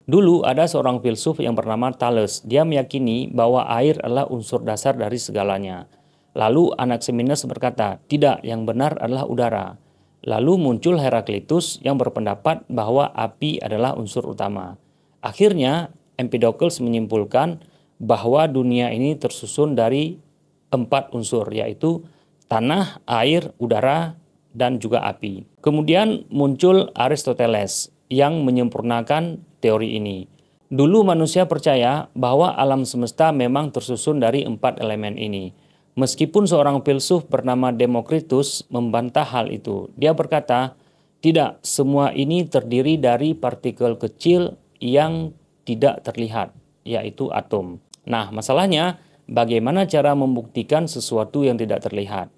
Dulu ada seorang filsuf yang bernama Thales. Dia meyakini bahwa air adalah unsur dasar dari segalanya. Lalu Anaximenes berkata, tidak, yang benar adalah udara. Lalu muncul Heraklitus yang berpendapat bahwa api adalah unsur utama. Akhirnya Empedokles menyimpulkan bahwa dunia ini tersusun dari 4 unsur, yaitu tanah, air, udara, dan juga api. Kemudian muncul Aristoteles yang menyempurnakan teori ini. Dulu manusia percaya bahwa alam semesta memang tersusun dari 4 elemen ini. Meskipun seorang filsuf bernama Demokritus membantah hal itu. Dia berkata, tidak, semua ini terdiri dari partikel kecil yang tidak terlihat, yaitu atom. Nah, masalahnya bagaimana cara membuktikan sesuatu yang tidak terlihat?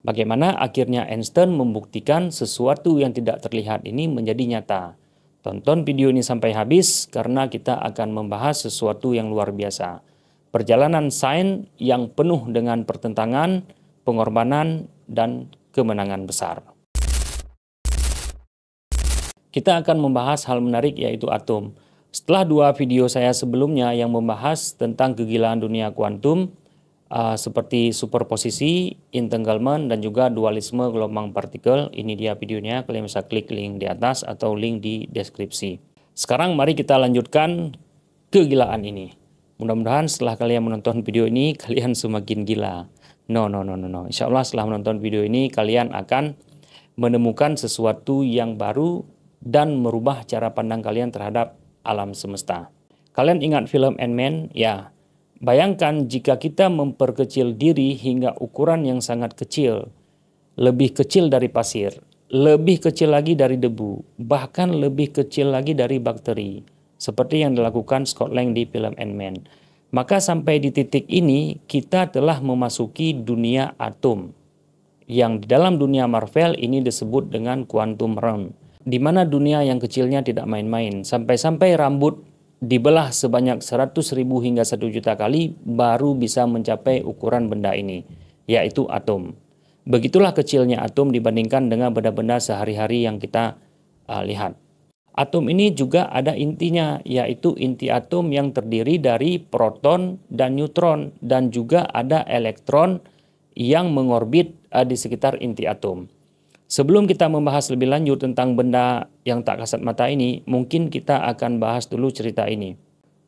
Bagaimana akhirnya Einstein membuktikan sesuatu yang tidak terlihat ini menjadi nyata? Tonton video ini sampai habis karena kita akan membahas sesuatu yang luar biasa. Perjalanan sains yang penuh dengan pertentangan, pengorbanan, dan kemenangan besar. Kita akan membahas hal menarik yaitu atom. Setelah 2 video saya sebelumnya yang membahas tentang kegilaan dunia kuantum, seperti superposisi, entanglement, dan juga dualisme gelombang partikel. Ini dia videonya, kalian bisa klik link di atas atau link di deskripsi. Sekarang mari kita lanjutkan kegilaan ini. Mudah-mudahan setelah kalian menonton video ini, kalian semakin gila. No. Insya Allah setelah menonton video ini, kalian akan menemukan sesuatu yang baru dan merubah cara pandang kalian terhadap alam semesta. Kalian ingat film Ant-Man? Ya. Bayangkan jika kita memperkecil diri hingga ukuran yang sangat kecil, lebih kecil dari pasir, lebih kecil lagi dari debu, bahkan lebih kecil lagi dari bakteri, seperti yang dilakukan Scott Lang di film Ant-Man. Maka sampai di titik ini kita telah memasuki dunia atom, yang di dalam dunia Marvel ini disebut dengan quantum realm, di mana dunia yang kecilnya tidak main-main, sampai-sampai rambut dibelah sebanyak 100.000 hingga 1 juta kali baru bisa mencapai ukuran benda ini, yaitu atom. Begitulah kecilnya atom dibandingkan dengan benda-benda sehari-hari yang kita lihat. Atom ini juga ada intinya, yaitu inti atom yang terdiri dari proton dan neutron, dan juga ada elektron yang mengorbit di sekitar inti atom. Sebelum kita membahas lebih lanjut tentang benda yang tak kasat mata ini, mungkin kita akan bahas dulu cerita ini.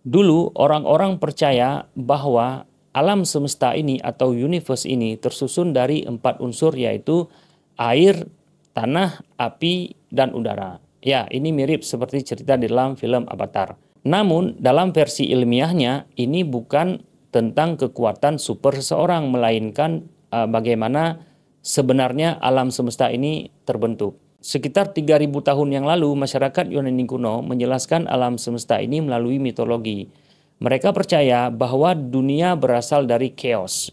Dulu orang-orang percaya bahwa alam semesta ini atau universe ini tersusun dari 4 unsur, yaitu air, tanah, api, dan udara. Ya, ini mirip seperti cerita di dalam film Avatar. Namun, dalam versi ilmiahnya, ini bukan tentang kekuatan super seseorang, melainkan bagaimana sebenarnya alam semesta ini terbentuk. Sekitar 3.000 tahun yang lalu, masyarakat Yunani kuno menjelaskan alam semesta ini melalui mitologi. Mereka percaya bahwa dunia berasal dari chaos,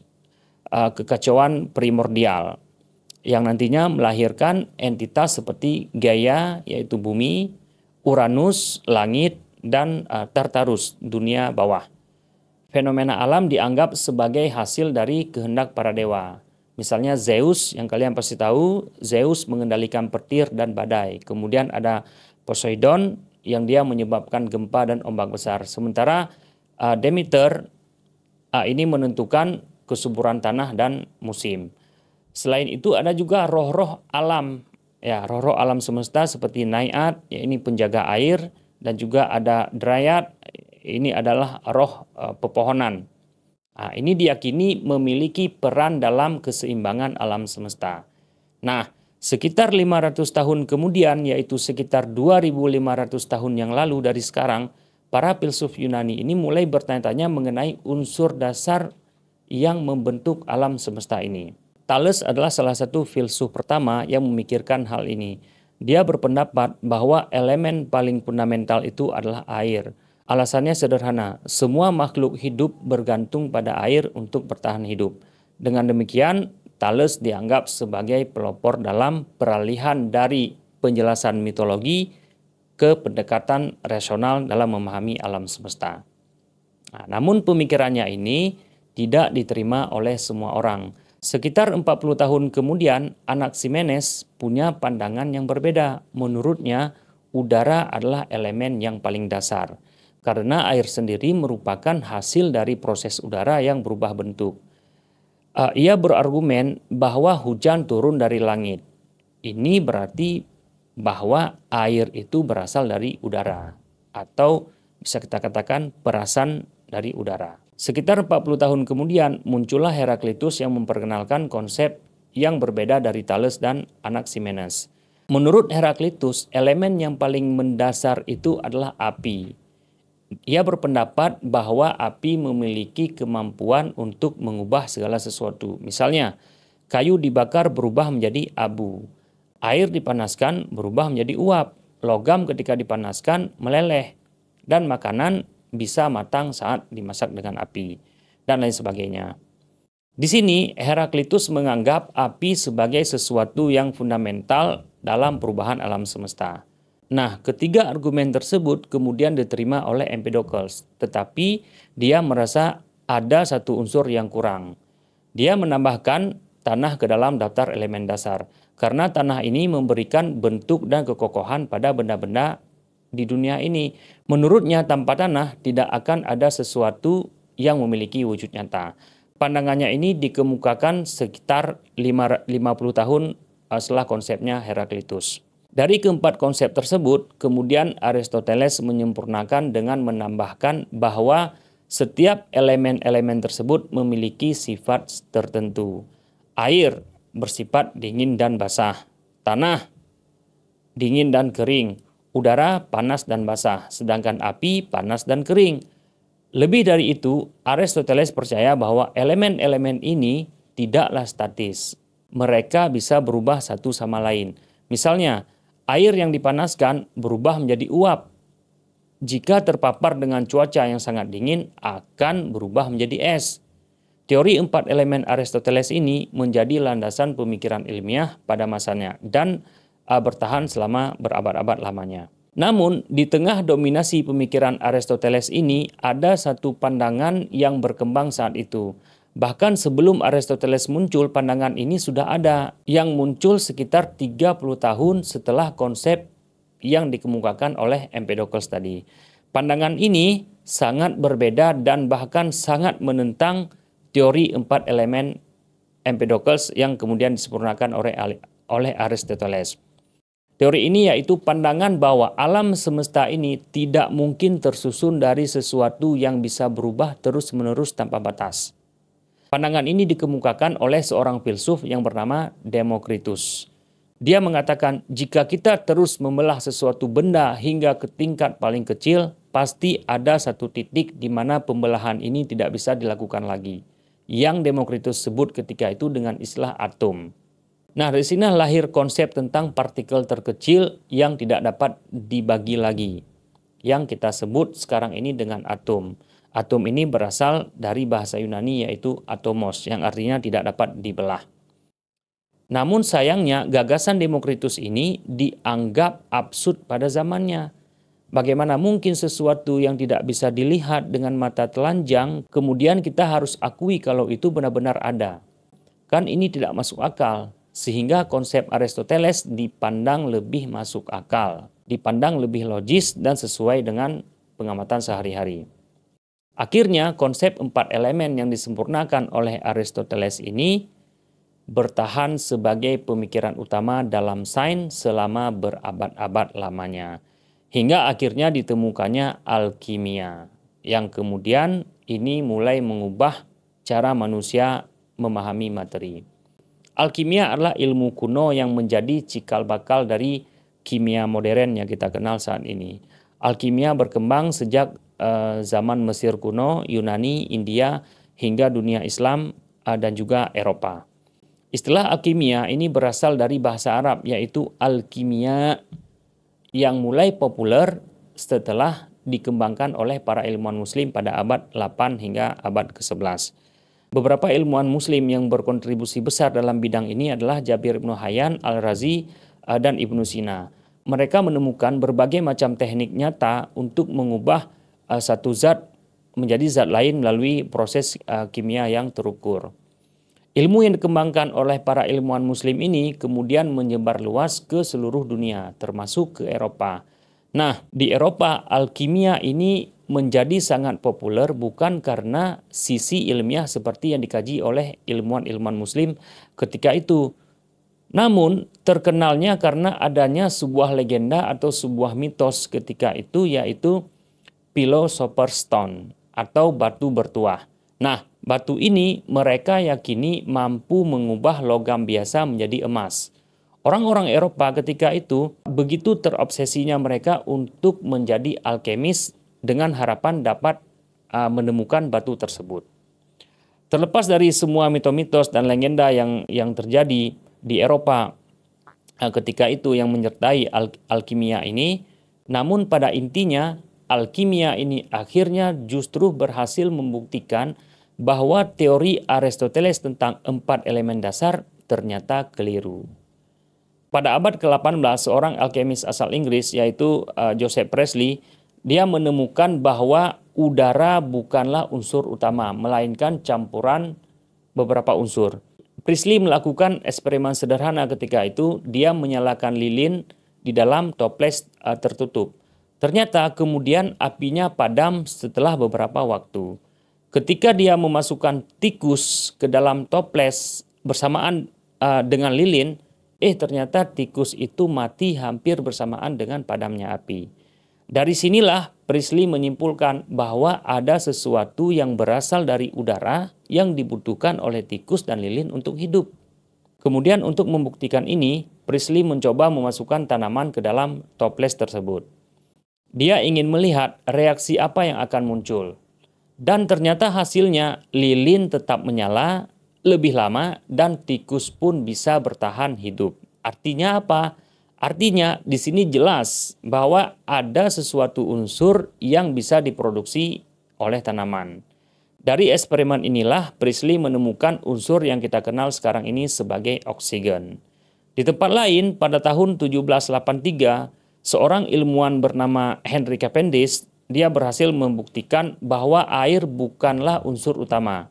kekacauan primordial, yang nantinya melahirkan entitas seperti Gaia, yaitu bumi, Uranus, langit, dan Tartarus, dunia bawah. Fenomena alam dianggap sebagai hasil dari kehendak para dewa. Misalnya Zeus, yang kalian pasti tahu, Zeus mengendalikan petir dan badai. Kemudian ada Poseidon yang dia menyebabkan gempa dan ombak besar. Sementara Demeter ini menentukan kesuburan tanah dan musim. Selain itu ada juga roh-roh alam, ya, roh-roh alam semesta seperti Naiad, ya, ini penjaga air, dan juga ada Dryad, ini adalah roh pepohonan. Nah, ini diyakini memiliki peran dalam keseimbangan alam semesta. Nah, sekitar 500 tahun kemudian, yaitu sekitar 2.500 tahun yang lalu dari sekarang, para filsuf Yunani ini mulai bertanya-tanya mengenai unsur dasar yang membentuk alam semesta ini. Thales adalah salah satu filsuf pertama yang memikirkan hal ini. Dia berpendapat bahwa elemen paling fundamental itu adalah air. Alasannya sederhana, semua makhluk hidup bergantung pada air untuk bertahan hidup. Dengan demikian, Thales dianggap sebagai pelopor dalam peralihan dari penjelasan mitologi ke pendekatan rasional dalam memahami alam semesta. Nah, namun pemikirannya ini tidak diterima oleh semua orang. Sekitar 40 tahun kemudian, Anaximenes punya pandangan yang berbeda. Menurutnya, udara adalah elemen yang paling dasar. karena air sendiri merupakan hasil dari proses udara yang berubah bentuk. Ia berargumen bahwa hujan turun dari langit. Ini berarti bahwa air itu berasal dari udara, atau bisa kita katakan perasan dari udara. Sekitar 40 tahun kemudian muncullah Heraklitus yang memperkenalkan konsep yang berbeda dari Thales dan Anaximenes. Menurut Heraklitus, elemen yang paling mendasar itu adalah api. Ia berpendapat bahwa api memiliki kemampuan untuk mengubah segala sesuatu. Misalnya, kayu dibakar berubah menjadi abu. Air dipanaskan berubah menjadi uap. Logam ketika dipanaskan meleleh. Dan makanan bisa matang saat dimasak dengan api. Dan lain sebagainya. Di sini, Heraklitus menganggap api sebagai sesuatu yang fundamental dalam perubahan alam semesta. Nah, ketiga argumen tersebut kemudian diterima oleh Empedokles, tetapi dia merasa ada satu unsur yang kurang. Dia menambahkan tanah ke dalam daftar elemen dasar, karena tanah ini memberikan bentuk dan kekokohan pada benda-benda di dunia ini. Menurutnya, tanpa tanah tidak akan ada sesuatu yang memiliki wujud nyata. Pandangannya ini dikemukakan sekitar 50 tahun setelah konsepnya Heraklitus. Dari keempat konsep tersebut, kemudian Aristoteles menyempurnakan dengan menambahkan bahwa setiap elemen-elemen tersebut memiliki sifat tertentu. Air bersifat dingin dan basah, tanah dingin dan kering, udara panas dan basah, sedangkan api panas dan kering. Lebih dari itu, Aristoteles percaya bahwa elemen-elemen ini tidaklah statis. Mereka bisa berubah satu sama lain. Misalnya, air yang dipanaskan berubah menjadi uap. Jika terpapar dengan cuaca yang sangat dingin, akan berubah menjadi es. Teori 4 elemen Aristoteles ini menjadi landasan pemikiran ilmiah pada masanya dan bertahan selama berabad-abad lamanya. Namun, di tengah dominasi pemikiran Aristoteles ini, ada satu pandangan yang berkembang saat itu. Bahkan sebelum Aristoteles muncul, pandangan ini sudah ada, yang muncul sekitar 30 tahun setelah konsep yang dikemukakan oleh Empedokles tadi. Pandangan ini sangat berbeda dan bahkan sangat menentang teori 4 elemen Empedokles yang kemudian disempurnakan oleh Aristoteles. Teori ini yaitu pandangan bahwa alam semesta ini tidak mungkin tersusun dari sesuatu yang bisa berubah terus-menerus tanpa batas. Pandangan ini dikemukakan oleh seorang filsuf yang bernama Demokritus. Dia mengatakan, jika kita terus membelah sesuatu benda hingga ke tingkat paling kecil, pasti ada satu titik di mana pembelahan ini tidak bisa dilakukan lagi. Yang Demokritus sebut ketika itu dengan istilah atom. Nah, dari sini lahir konsep tentang partikel terkecil yang tidak dapat dibagi lagi, yang kita sebut sekarang ini dengan atom. Atom ini berasal dari bahasa Yunani yaitu atomos, yang artinya tidak dapat dibelah. Namun sayangnya gagasan Demokritus ini dianggap absurd pada zamannya. Bagaimana mungkin sesuatu yang tidak bisa dilihat dengan mata telanjang, kemudian kita harus akui kalau itu benar-benar ada. Kan ini tidak masuk akal. Sehingga konsep Aristoteles dipandang lebih masuk akal, dipandang lebih logis dan sesuai dengan pengamatan sehari-hari. Akhirnya konsep 4 elemen yang disempurnakan oleh Aristoteles ini bertahan sebagai pemikiran utama dalam sains selama berabad-abad lamanya. Hingga akhirnya ditemukannya alkimia, yang kemudian ini mulai mengubah cara manusia memahami materi. Alkimia adalah ilmu kuno yang menjadi cikal bakal dari kimia modern yang kita kenal saat ini. Alkimia berkembang sejak zaman Mesir kuno, Yunani, India, hingga dunia Islam dan juga Eropa. Istilah alkimia ini berasal dari bahasa Arab yaitu alkimia yang mulai populer setelah dikembangkan oleh para ilmuwan muslim pada abad 8 hingga abad ke-11. Beberapa ilmuwan muslim yang berkontribusi besar dalam bidang ini adalah Jabir Ibnu Hayyan, Al-Razi, dan Ibnu Sina. Mereka menemukan berbagai macam teknik nyata untuk mengubah satu zat menjadi zat lain melalui proses kimia yang terukur. Ilmu yang dikembangkan oleh para ilmuwan muslim ini kemudian menyebar luas ke seluruh dunia, termasuk ke Eropa. Nah, di Eropa, alkimia ini menjadi sangat populer bukan karena sisi ilmiah seperti yang dikaji oleh ilmuwan-ilmuwan muslim ketika itu. Namun terkenalnya karena adanya sebuah legenda atau sebuah mitos ketika itu, yaitu Philosopher's Stone atau batu bertuah. Nah, batu ini mereka yakini mampu mengubah logam biasa menjadi emas. Orang-orang Eropa ketika itu begitu terobsesinya mereka untuk menjadi alkemis dengan harapan dapat menemukan batu tersebut. Terlepas dari semua mitos-mitos dan legenda yang terjadi di Eropa ketika itu yang menyertai alkimia ini, namun pada intinya alkimia ini akhirnya justru berhasil membuktikan bahwa teori Aristoteles tentang 4 elemen dasar ternyata keliru. Pada abad ke-18, seorang alkemis asal Inggris yaitu Joseph Priestley, dia menemukan bahwa udara bukanlah unsur utama, melainkan campuran beberapa unsur. Priestley melakukan eksperimen sederhana ketika itu, dia menyalakan lilin di dalam toples tertutup. Ternyata kemudian apinya padam setelah beberapa waktu. Ketika dia memasukkan tikus ke dalam toples bersamaan dengan lilin, ternyata tikus itu mati hampir bersamaan dengan padamnya api. Dari sinilah Priestley menyimpulkan bahwa ada sesuatu yang berasal dari udara yang dibutuhkan oleh tikus dan lilin untuk hidup. Kemudian untuk membuktikan ini, Priestley mencoba memasukkan tanaman ke dalam toples tersebut. Dia ingin melihat reaksi apa yang akan muncul. Dan ternyata hasilnya lilin tetap menyala lebih lama dan tikus pun bisa bertahan hidup. Artinya apa? Artinya di sini jelas bahwa ada sesuatu unsur yang bisa diproduksi oleh tanaman. Dari eksperimen inilah Priestley menemukan unsur yang kita kenal sekarang ini sebagai oksigen. Di tempat lain pada tahun 1783, seorang ilmuwan bernama Henry Cavendish, dia berhasil membuktikan bahwa air bukanlah unsur utama.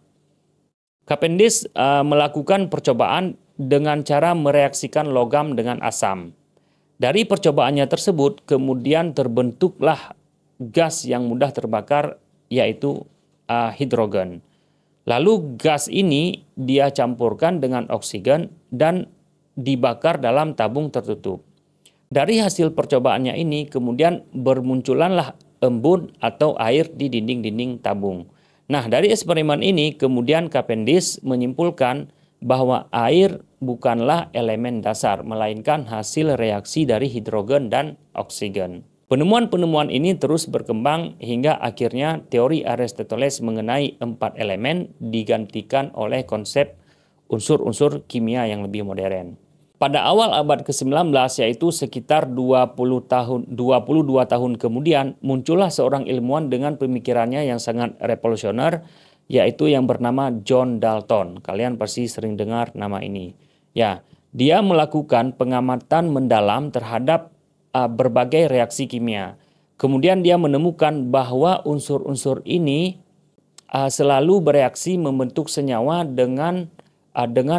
Cavendish melakukan percobaan dengan cara mereaksikan logam dengan asam. Dari percobaannya tersebut kemudian terbentuklah gas yang mudah terbakar, yaitu hidrogen. Lalu gas ini dia campurkan dengan oksigen dan dibakar dalam tabung tertutup. Dari hasil percobaannya ini kemudian bermunculanlah embun atau air di dinding-dinding tabung. Nah, dari eksperimen ini kemudian Cavendish menyimpulkan bahwa air bukanlah elemen dasar, melainkan hasil reaksi dari hidrogen dan oksigen. Penemuan-penemuan ini terus berkembang hingga akhirnya teori Aristoteles mengenai 4 elemen digantikan oleh konsep unsur-unsur kimia yang lebih modern. Pada awal abad ke-19, yaitu sekitar 22 tahun kemudian, muncullah seorang ilmuwan dengan pemikirannya yang sangat revolusioner, yaitu yang bernama John Dalton. Kalian pasti sering dengar nama ini. Ya, dia melakukan pengamatan mendalam terhadap berbagai reaksi kimia. Kemudian dia menemukan bahwa unsur-unsur ini selalu bereaksi membentuk senyawa dengan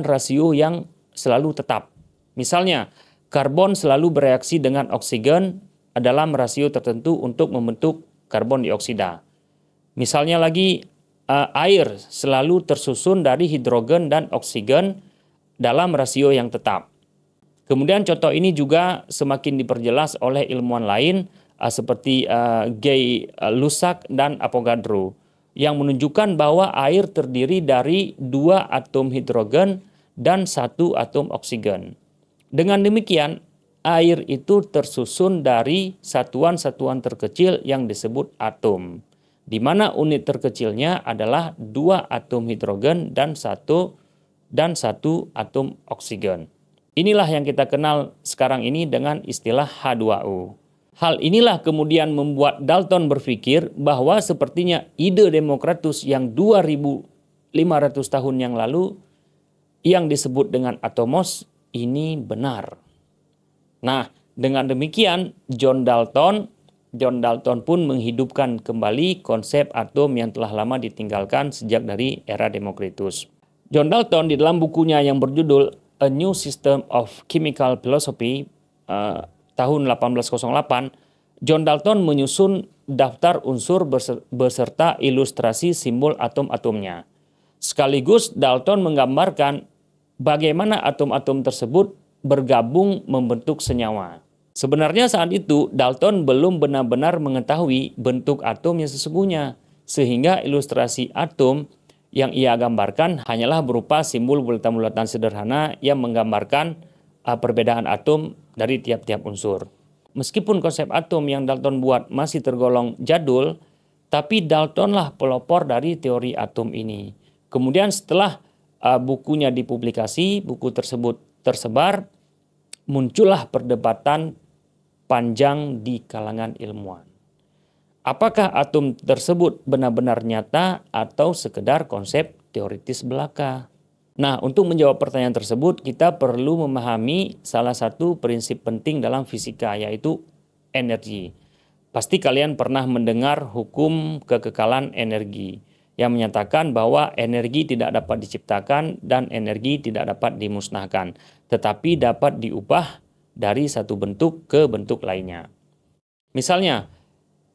rasio yang selalu tetap. Misalnya, karbon selalu bereaksi dengan oksigen dalam rasio tertentu untuk membentuk karbon dioksida. Misalnya lagi, air selalu tersusun dari hidrogen dan oksigen dalam rasio yang tetap. Kemudian contoh ini juga semakin diperjelas oleh ilmuwan lain seperti Gay Lussac dan Avogadro yang menunjukkan bahwa air terdiri dari 2 atom hidrogen dan 1 atom oksigen. Dengan demikian, air itu tersusun dari satuan-satuan terkecil yang disebut atom, di mana unit terkecilnya adalah 2 atom hidrogen dan 1 atom oksigen. Inilah yang kita kenal sekarang ini dengan istilah H2O. Hal inilah kemudian membuat Dalton berpikir bahwa sepertinya ide Democritus yang 2500 tahun yang lalu yang disebut dengan atomos ini benar. Nah, dengan demikian John Dalton pun menghidupkan kembali konsep atom yang telah lama ditinggalkan sejak dari era Democritus. John Dalton di dalam bukunya yang berjudul A New System of Chemical Philosophy tahun 1808, John Dalton menyusun daftar unsur beserta ilustrasi simbol atom-atomnya. Sekaligus Dalton menggambarkan bagaimana atom-atom tersebut bergabung membentuk senyawa. Sebenarnya saat itu Dalton belum benar-benar mengetahui bentuk atom yang sesungguhnya, sehingga ilustrasi atom yang ia gambarkan hanyalah berupa simbol bulatan-bulatan sederhana yang menggambarkan perbedaan atom dari tiap-tiap unsur. Meskipun konsep atom yang Dalton buat masih tergolong jadul, tapi Daltonlah pelopor dari teori atom ini. Kemudian setelah bukunya dipublikasi, buku tersebut tersebar, muncullah perdebatan panjang di kalangan ilmuwan. Apakah atom tersebut benar-benar nyata atau sekedar konsep teoritis belaka? Nah, untuk menjawab pertanyaan tersebut, kita perlu memahami salah satu prinsip penting dalam fisika, yaitu energi. Pasti kalian pernah mendengar hukum kekekalan energi yang menyatakan bahwa energi tidak dapat diciptakan dan energi tidak dapat dimusnahkan, tetapi dapat diubah dari satu bentuk ke bentuk lainnya. Misalnya,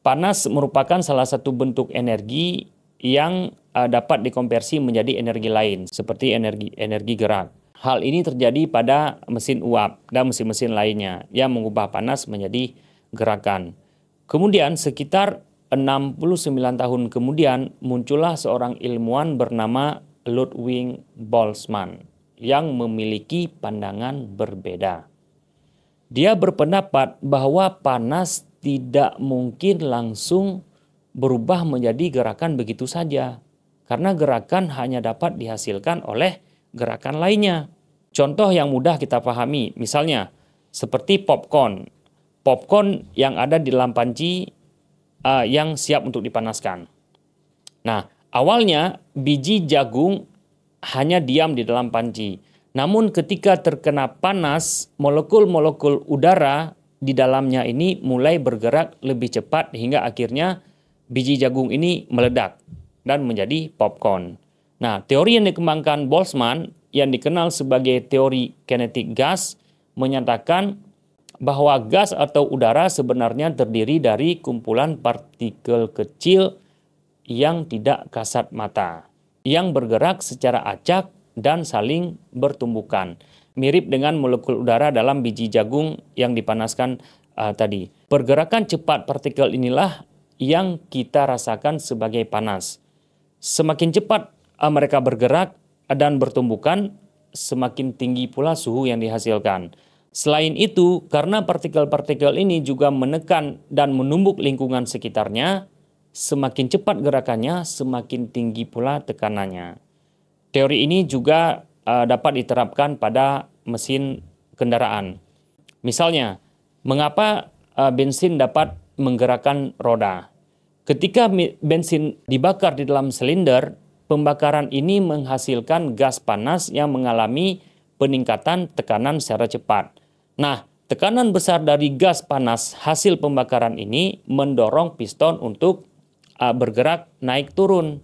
panas merupakan salah satu bentuk energi yang dapat dikonversi menjadi energi lain, seperti energi gerak. Hal ini terjadi pada mesin uap dan mesin-mesin lainnya yang mengubah panas menjadi gerakan. Kemudian sekitar 69 tahun kemudian muncullah seorang ilmuwan bernama Ludwig Boltzmann yang memiliki pandangan berbeda. Dia berpendapat bahwa panas tidak mungkin langsung berubah menjadi gerakan begitu saja, karena gerakan hanya dapat dihasilkan oleh gerakan lainnya. Contoh yang mudah kita pahami, misalnya seperti popcorn. Popcorn yang ada di dalam panci yang siap untuk dipanaskan. Nah, awalnya biji jagung hanya diam di dalam panci. Namun ketika terkena panas, molekul-molekul udara di dalamnya ini mulai bergerak lebih cepat hingga akhirnya biji jagung ini meledak dan menjadi popcorn. Nah, teori yang dikembangkan Boltzmann yang dikenal sebagai teori kinetik gas menyatakan bahwa gas atau udara sebenarnya terdiri dari kumpulan partikel kecil yang tidak kasat mata, yang bergerak secara acak dan saling bertumbukan. Mirip dengan molekul udara dalam biji jagung yang dipanaskan tadi. Pergerakan cepat partikel inilah yang kita rasakan sebagai panas. Semakin cepat mereka bergerak dan bertumbukan, semakin tinggi pula suhu yang dihasilkan. Selain itu, karena partikel-partikel ini juga menekan dan menumbuk lingkungan sekitarnya, semakin cepat gerakannya, semakin tinggi pula tekanannya. Teori ini juga dapat diterapkan pada mesin kendaraan. Misalnya, mengapa bensin dapat menggerakkan roda? Ketika bensin dibakar di dalam silinder, pembakaran ini menghasilkan gas panas yang mengalami peningkatan tekanan secara cepat. Nah, tekanan besar dari gas panas hasil pembakaran ini mendorong piston untuk bergerak naik turun,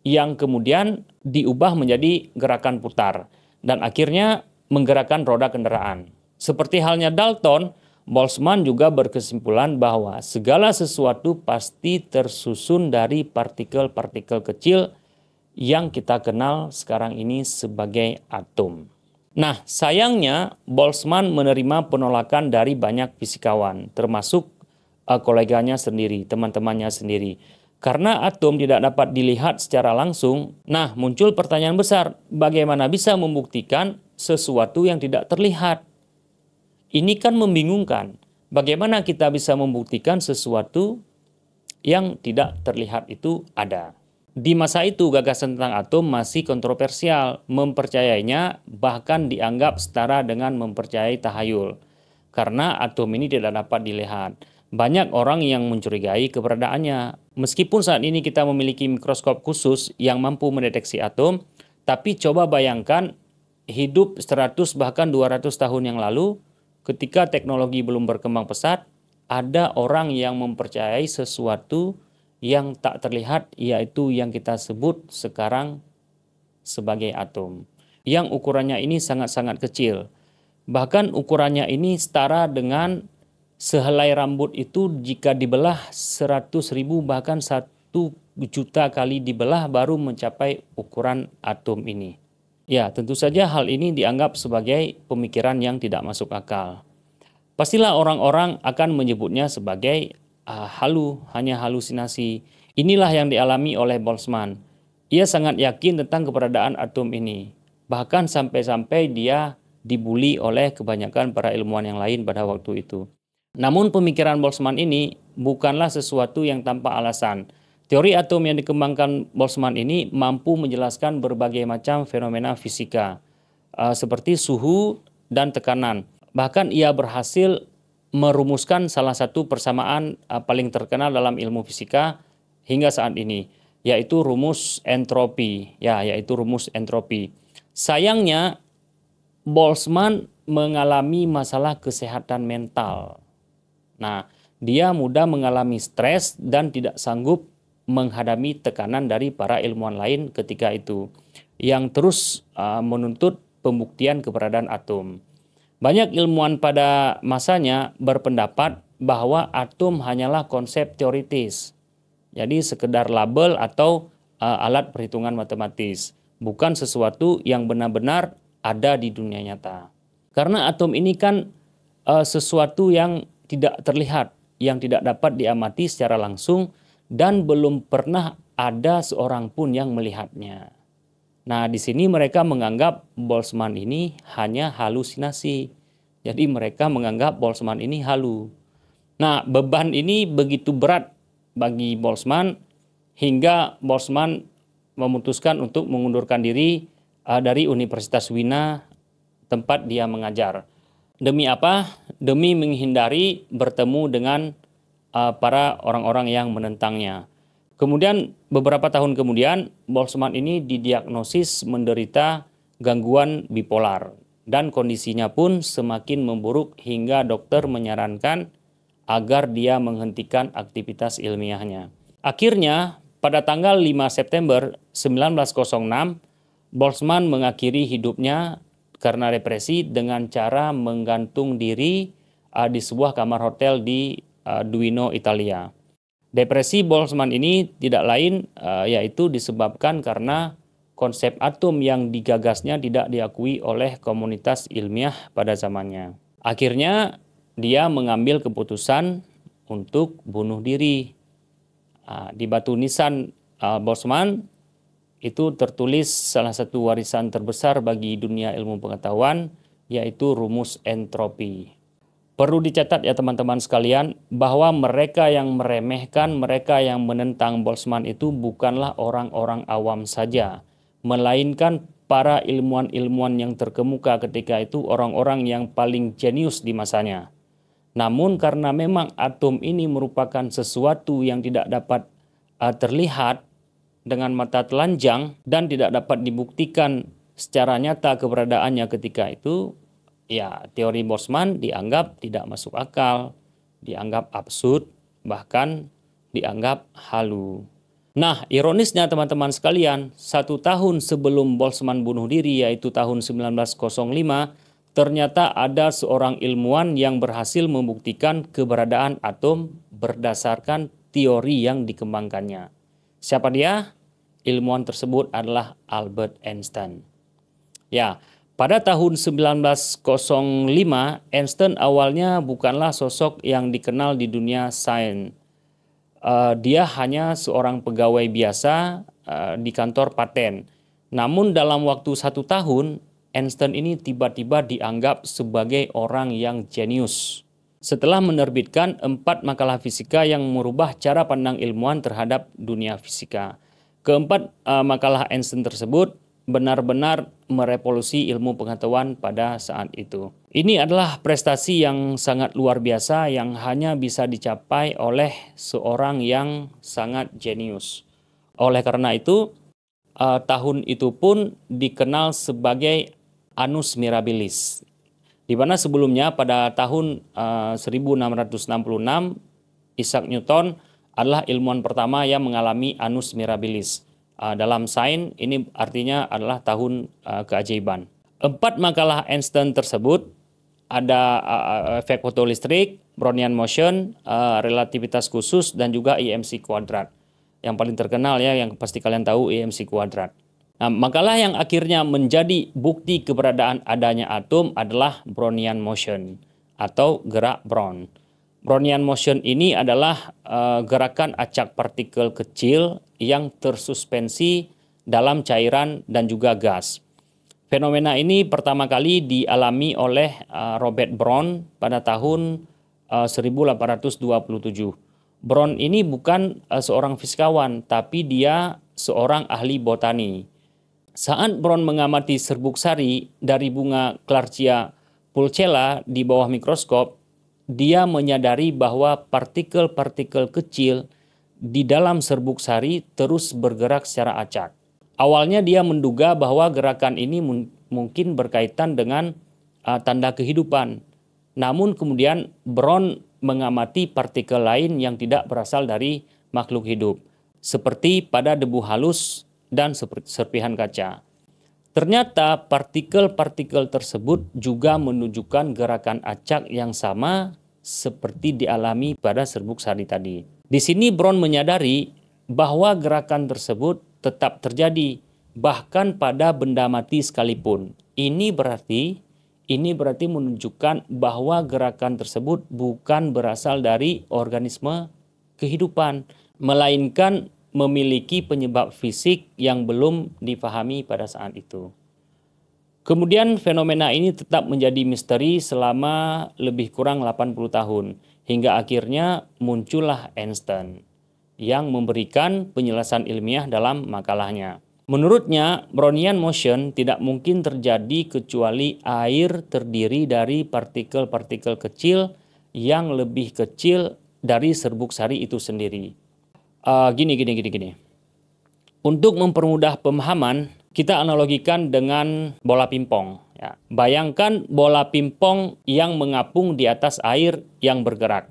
yang kemudian diubah menjadi gerakan putar dan akhirnya menggerakkan roda kendaraan. Seperti halnya Dalton, Boltzmann juga berkesimpulan bahwa segala sesuatu pasti tersusun dari partikel-partikel kecil yang kita kenal sekarang ini sebagai atom. Nah, sayangnya Boltzmann menerima penolakan dari banyak fisikawan, termasuk koleganya sendiri, teman-temannya sendiri. Karena atom tidak dapat dilihat secara langsung, nah muncul pertanyaan besar, bagaimana bisa membuktikan sesuatu yang tidak terlihat? Ini kan membingungkan. Bagaimana kita bisa membuktikan sesuatu yang tidak terlihat itu ada? Di masa itu gagasan tentang atom masih kontroversial, mempercayainya bahkan dianggap setara dengan mempercayai tahayul. Karena atom ini tidak dapat dilihat. Banyak orang yang mencurigai keberadaannya. Meskipun saat ini kita memiliki mikroskop khusus yang mampu mendeteksi atom, tapi coba bayangkan hidup 100 bahkan 200 tahun yang lalu, ketika teknologi belum berkembang pesat, ada orang yang mempercayai sesuatu yang tak terlihat, yaitu yang kita sebut sekarang sebagai atom. Yang ukurannya ini sangat-sangat kecil. Bahkan ukurannya ini setara dengan sehelai rambut itu jika dibelah 100.000 bahkan 1 juta kali dibelah baru mencapai ukuran atom ini. Ya, tentu saja hal ini dianggap sebagai pemikiran yang tidak masuk akal. Pastilah orang-orang akan menyebutnya sebagai hanya halusinasi. Inilah yang dialami oleh Boltzmann. Ia sangat yakin tentang keberadaan atom ini. Bahkan sampai-sampai dia dibully oleh kebanyakan para ilmuwan yang lain pada waktu itu. Namun pemikiran Boltzmann ini bukanlah sesuatu yang tanpa alasan. Teori atom yang dikembangkan Boltzmann ini mampu menjelaskan berbagai macam fenomena fisika, seperti suhu dan tekanan. Bahkan ia berhasil merumuskan salah satu persamaan paling terkenal dalam ilmu fisika hingga saat ini, yaitu rumus entropi. Yaitu rumus entropi. Sayangnya, Boltzmann mengalami masalah kesehatan mental. Nah, dia mudah mengalami stres dan tidak sanggup menghadapi tekanan dari para ilmuwan lain ketika itu, yang terus menuntut pembuktian keberadaan atom. Banyak ilmuwan pada masanya berpendapat bahwa atom hanyalah konsep teoritis, jadi sekedar label atau alat perhitungan matematis, bukan sesuatu yang benar-benar ada di dunia nyata. Karena atom ini kan sesuatu yang tidak terlihat, yang tidak dapat diamati secara langsung, dan belum pernah ada seorang pun yang melihatnya. Nah, di sini mereka menganggap Boltzmann ini hanya halusinasi. Jadi mereka menganggap Boltzmann ini halu. Nah, beban ini begitu berat bagi Boltzmann hingga Boltzmann memutuskan untuk mengundurkan diri dari Universitas Wina tempat dia mengajar. Demi apa? Demi menghindari bertemu dengan para orang-orang yang menentangnya. Kemudian beberapa tahun kemudian Boltzmann ini didiagnosis menderita gangguan bipolar dan kondisinya pun semakin memburuk hingga dokter menyarankan agar dia menghentikan aktivitas ilmiahnya. Akhirnya pada tanggal 5 September 1906 Boltzmann mengakhiri hidupnya karena depresi dengan cara menggantung diri di sebuah kamar hotel di Duino, Italia. Depresi Boltzmann ini tidak lain yaitu disebabkan karena konsep atom yang digagasnya tidak diakui oleh komunitas ilmiah pada zamannya. Akhirnya dia mengambil keputusan untuk bunuh diri. Di batu nisan Boltzmann itu tertulis salah satu warisan terbesar bagi dunia ilmu pengetahuan, yaitu rumus entropi. Perlu dicatat ya teman-teman sekalian, bahwa mereka yang meremehkan, mereka yang menentang Boltzmann itu bukanlah orang-orang awam saja, melainkan para ilmuwan-ilmuwan yang terkemuka ketika itu, orang-orang yang paling jenius di masanya. Namun karena memang atom ini merupakan sesuatu yang tidak dapat terlihat dengan mata telanjang dan tidak dapat dibuktikan secara nyata keberadaannya ketika itu, ya teori Boltzmann dianggap tidak masuk akal, dianggap absurd, bahkan dianggap halu. Nah, ironisnya teman-teman sekalian, 1 tahun sebelum Boltzmann bunuh diri, yaitu tahun 1905, ternyata ada seorang ilmuwan yang berhasil membuktikan keberadaan atom berdasarkan teori yang dikembangkannya. Siapa dia? Ilmuwan tersebut adalah Albert Einstein. Ya, pada tahun 1905, Einstein awalnya bukanlah sosok yang dikenal di dunia sains. Dia hanya seorang pegawai biasa di kantor paten. Namun dalam waktu 1 tahun, Einstein ini tiba-tiba dianggap sebagai orang yang jenius. Setelah menerbitkan 4 makalah fisika yang merubah cara pandang ilmuwan terhadap dunia fisika. Keempat makalah Einstein tersebut benar-benar merevolusi ilmu pengetahuan pada saat itu. Ini adalah prestasi yang sangat luar biasa yang hanya bisa dicapai oleh seorang yang sangat jenius. Oleh karena itu, tahun itu pun dikenal sebagai Annus Mirabilis. Di mana sebelumnya pada tahun 1666, Isaac Newton adalah ilmuwan pertama yang mengalami Annus Mirabilis. Dalam sains ini artinya adalah tahun keajaiban. 4 makalah Einstein tersebut ada efek fotolistrik, Brownian motion, relativitas khusus, dan juga EMC kuadrat. Yang paling terkenal ya, yang pasti kalian tahu EMC kuadrat. Nah, makalah yang akhirnya menjadi bukti keberadaan adanya atom adalah Brownian motion atau gerak Brown. Brownian motion ini adalah gerakan acak partikel kecil yang tersuspensi dalam cairan dan juga gas. Fenomena ini pertama kali dialami oleh Robert Brown pada tahun 1827. Brown ini bukan seorang fisikawan, tapi dia seorang ahli botani. Saat Brown mengamati serbuk sari dari bunga Clarcia pulchella di bawah mikroskop, dia menyadari bahwa partikel-partikel kecil di dalam serbuk sari terus bergerak secara acak. Awalnya dia menduga bahwa gerakan ini mungkin berkaitan dengan tanda kehidupan. Namun kemudian Brown mengamati partikel lain yang tidak berasal dari makhluk hidup, seperti pada debu halus dan serpihan kaca. Ternyata partikel-partikel tersebut juga menunjukkan gerakan acak yang sama seperti dialami pada serbuk sari tadi. Di sini Brown menyadari bahwa gerakan tersebut tetap terjadi bahkan pada benda mati sekalipun. Ini berarti menunjukkan bahwa gerakan tersebut bukan berasal dari organisme kehidupan, melainkan memiliki penyebab fisik yang belum dipahami pada saat itu. Kemudian fenomena ini tetap menjadi misteri selama lebih kurang 80 tahun, hingga akhirnya muncullah Einstein yang memberikan penjelasan ilmiah dalam makalahnya. Menurutnya, Brownian motion tidak mungkin terjadi kecuali air terdiri dari partikel-partikel kecil yang lebih kecil dari serbuk sari itu sendiri. Gini. Untuk mempermudah pemahaman, kita analogikan dengan bola pingpong. Ya. Bayangkan bola pingpong yang mengapung di atas air yang bergerak.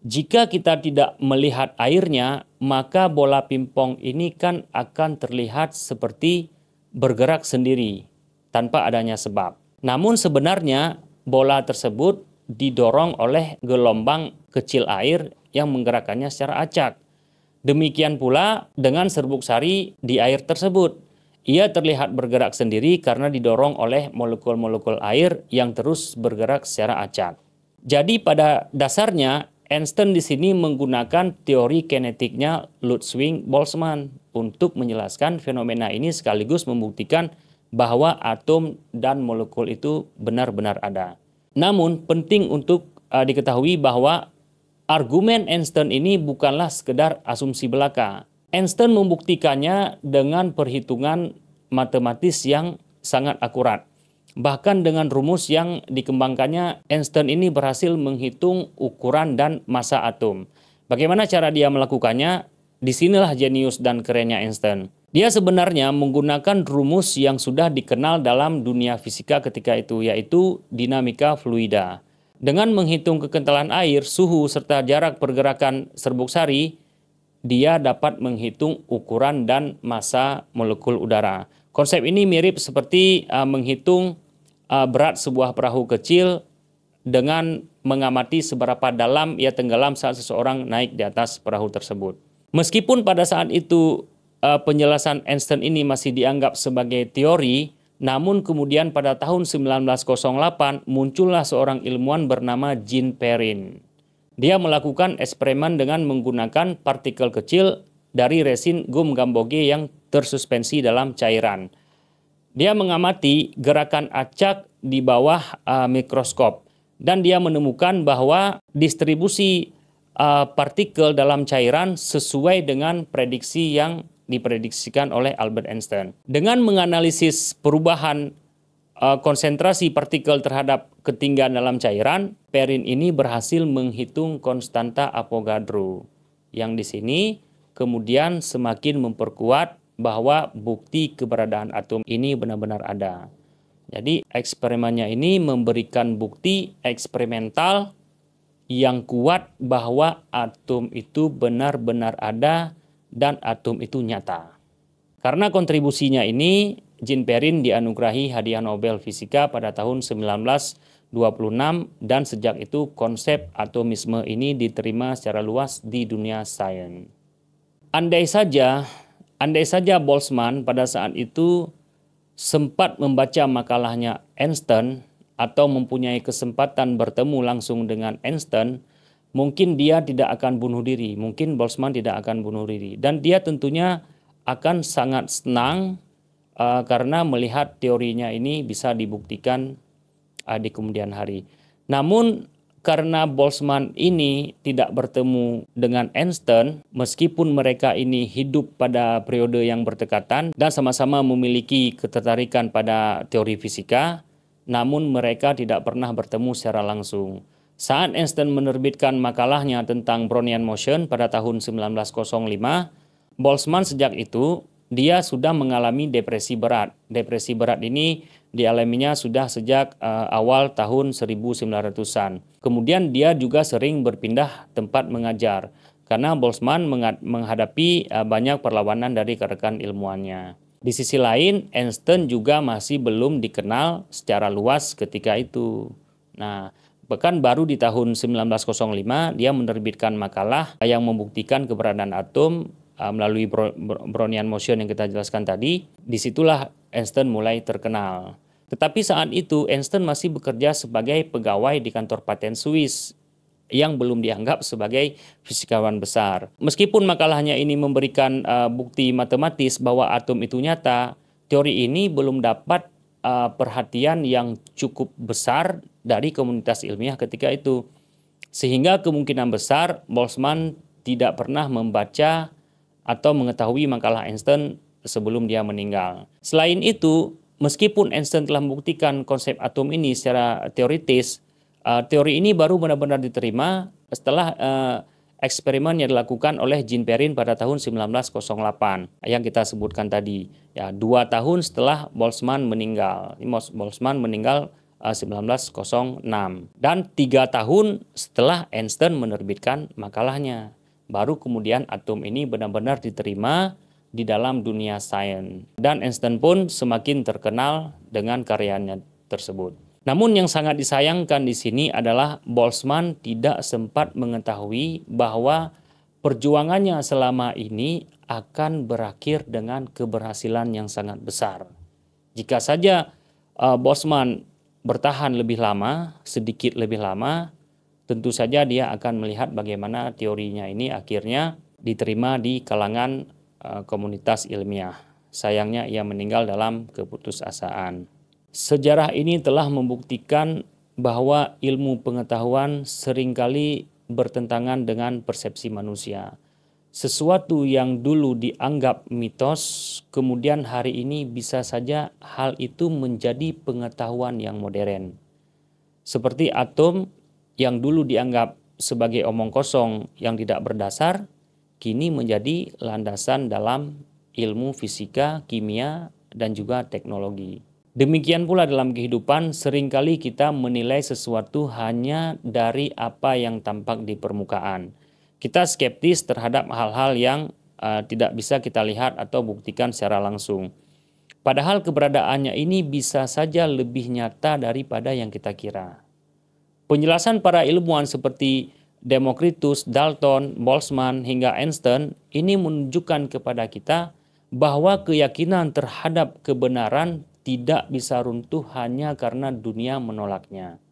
Jika kita tidak melihat airnya, maka bola pingpong ini kan akan terlihat seperti bergerak sendiri tanpa adanya sebab. Namun sebenarnya bola tersebut didorong oleh gelombang kecil air yang menggerakkannya secara acak. Demikian pula dengan serbuk sari di air tersebut. Ia terlihat bergerak sendiri karena didorong oleh molekul-molekul air yang terus bergerak secara acak. Jadi pada dasarnya Einstein di sini menggunakan teori kinetiknya Ludwig-Boltzmann untuk menjelaskan fenomena ini sekaligus membuktikan bahwa atom dan molekul itu benar-benar ada. Namun penting untuk diketahui bahwa argumen Einstein ini bukanlah sekedar asumsi belaka. Einstein membuktikannya dengan perhitungan matematis yang sangat akurat. Bahkan dengan rumus yang dikembangkannya, Einstein ini berhasil menghitung ukuran dan massa atom. Bagaimana cara dia melakukannya? Disinilah jenius dan kerennya Einstein. Dia sebenarnya menggunakan rumus yang sudah dikenal dalam dunia fisika ketika itu, yaitu dinamika fluida. Dengan menghitung kekentalan air, suhu, serta jarak pergerakan serbuk sari, dia dapat menghitung ukuran dan massa molekul udara. Konsep ini mirip seperti menghitung berat sebuah perahu kecil dengan mengamati seberapa dalam ia tenggelam saat seseorang naik di atas perahu tersebut. Meskipun pada saat itu penjelasan Einstein ini masih dianggap sebagai teori, namun kemudian pada tahun 1908 muncullah seorang ilmuwan bernama Jean Perrin. Dia melakukan eksperimen dengan menggunakan partikel kecil dari resin gum gamboge yang tersuspensi dalam cairan. Dia mengamati gerakan acak di bawah mikroskop dan dia menemukan bahwa distribusi partikel dalam cairan sesuai dengan prediksi yang diprediksikan oleh Albert Einstein. Dengan menganalisis perubahan konsentrasi partikel terhadap ketinggian dalam cairan, Perrin ini berhasil menghitung konstanta Avogadro, yang di sini kemudian semakin memperkuat bahwa bukti keberadaan atom ini benar-benar ada. Jadi eksperimennya ini memberikan bukti eksperimental yang kuat bahwa atom itu benar-benar ada dan atom itu nyata. Karena kontribusinya ini, Jean Perrin dianugerahi hadiah Nobel Fisika pada tahun 1928 dan sejak itu konsep atomisme ini diterima secara luas di dunia sains. Andai saja Boltzmann pada saat itu sempat membaca makalahnya Einstein atau mempunyai kesempatan bertemu langsung dengan Einstein, mungkin dia tidak akan bunuh diri, mungkin Boltzmann tidak akan bunuh diri. Dan dia tentunya akan sangat senang karena melihat teorinya ini bisa dibuktikan di kemudian hari. Namun karena Boltzmann ini tidak bertemu dengan Einstein, meskipun mereka ini hidup pada periode yang berdekatan dan sama-sama memiliki ketertarikan pada teori fisika, namun mereka tidak pernah bertemu secara langsung. Saat Einstein menerbitkan makalahnya tentang Brownian motion pada tahun 1905, Boltzmann sejak itu dia sudah mengalami depresi berat. Depresi berat ini dialaminya sudah sejak awal tahun 1900-an. Kemudian dia juga sering berpindah tempat mengajar karena Boltzmann menghadapi banyak perlawanan dari rekan ilmuannya. Di sisi lain, Einstein juga masih belum dikenal secara luas ketika itu. Nah, bahkan baru di tahun 1905 dia menerbitkan makalah yang membuktikan keberadaan atom melalui Brownian motion yang kita jelaskan tadi. Disitulah Einstein mulai terkenal. Tetapi saat itu Einstein masih bekerja sebagai pegawai di kantor paten Swiss yang belum dianggap sebagai fisikawan besar. Meskipun makalahnya ini memberikan bukti matematis bahwa atom itu nyata, teori ini belum dapat perhatian yang cukup besar dari komunitas ilmiah ketika itu. Sehingga kemungkinan besar Boltzmann tidak pernah membaca atau mengetahui makalah Einstein sebelum dia meninggal. Selain itu, meskipun Einstein telah membuktikan konsep atom ini secara teoritis, teori ini baru benar-benar diterima setelah eksperimen yang dilakukan oleh Jean Perrin pada tahun 1908 yang kita sebutkan tadi. Ya, 2 tahun setelah Boltzmann meninggal. Boltzmann meninggal 1906 dan 3 tahun setelah Einstein menerbitkan makalahnya. Baru kemudian atom ini benar-benar diterima di dalam dunia sains. Dan Einstein pun semakin terkenal dengan karyanya tersebut. Namun yang sangat disayangkan di sini adalah Boltzmann tidak sempat mengetahui bahwa perjuangannya selama ini akan berakhir dengan keberhasilan yang sangat besar. Jika saja Boltzmann bertahan lebih lama, sedikit lebih lama, tentu saja dia akan melihat bagaimana teorinya ini akhirnya diterima di kalangan komunitas ilmiah. Sayangnya ia meninggal dalam keputusasaan. Sejarah ini telah membuktikan bahwa ilmu pengetahuan seringkali bertentangan dengan persepsi manusia. Sesuatu yang dulu dianggap mitos, kemudian hari ini bisa saja hal itu menjadi pengetahuan yang modern. Seperti atom yang dulu dianggap sebagai omong kosong yang tidak berdasar, kini menjadi landasan dalam ilmu fisika, kimia, dan juga teknologi. Demikian pula dalam kehidupan, seringkali kita menilai sesuatu hanya dari apa yang tampak di permukaan. Kita skeptis terhadap hal-hal yang tidak bisa kita lihat atau buktikan secara langsung. Padahal keberadaannya ini bisa saja lebih nyata daripada yang kita kira. Penjelasan para ilmuwan seperti Democritus, Dalton, Boltzmann, hingga Einstein ini menunjukkan kepada kita bahwa keyakinan terhadap kebenaran tidak bisa runtuh hanya karena dunia menolaknya.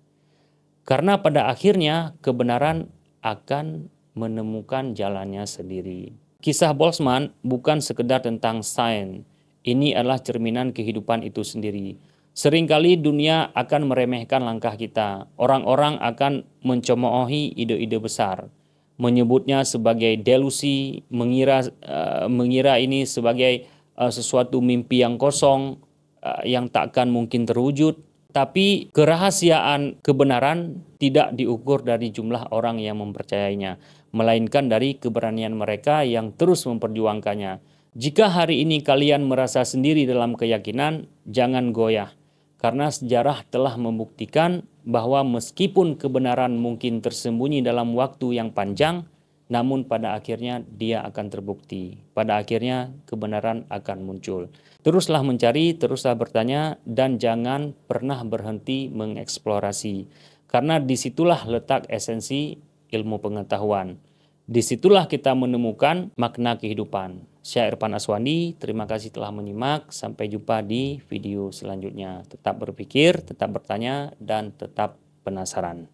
Karena pada akhirnya kebenaran akan menemukan jalannya sendiri. Kisah Boltzmann bukan sekedar tentang sains. Ini adalah cerminan kehidupan itu sendiri. Seringkali dunia akan meremehkan langkah kita. Orang-orang akan mencemoohi ide-ide besar, menyebutnya sebagai delusi, mengira ini sebagai sesuatu mimpi yang kosong, yang tak akan mungkin terwujud. Tapi kerahasiaan kebenaran tidak diukur dari jumlah orang yang mempercayainya, melainkan dari keberanian mereka yang terus memperjuangkannya. Jika hari ini kalian merasa sendiri dalam keyakinan, jangan goyah. Karena sejarah telah membuktikan bahwa meskipun kebenaran mungkin tersembunyi dalam waktu yang panjang, namun pada akhirnya dia akan terbukti. Pada akhirnya kebenaran akan muncul. Teruslah mencari, teruslah bertanya, dan jangan pernah berhenti mengeksplorasi. Karena disitulah letak esensi ilmu pengetahuan. Disitulah kita menemukan makna kehidupan. Saya Irfan Aswandi, terima kasih telah menyimak. Sampai jumpa di video selanjutnya. Tetap berpikir, tetap bertanya, dan tetap penasaran.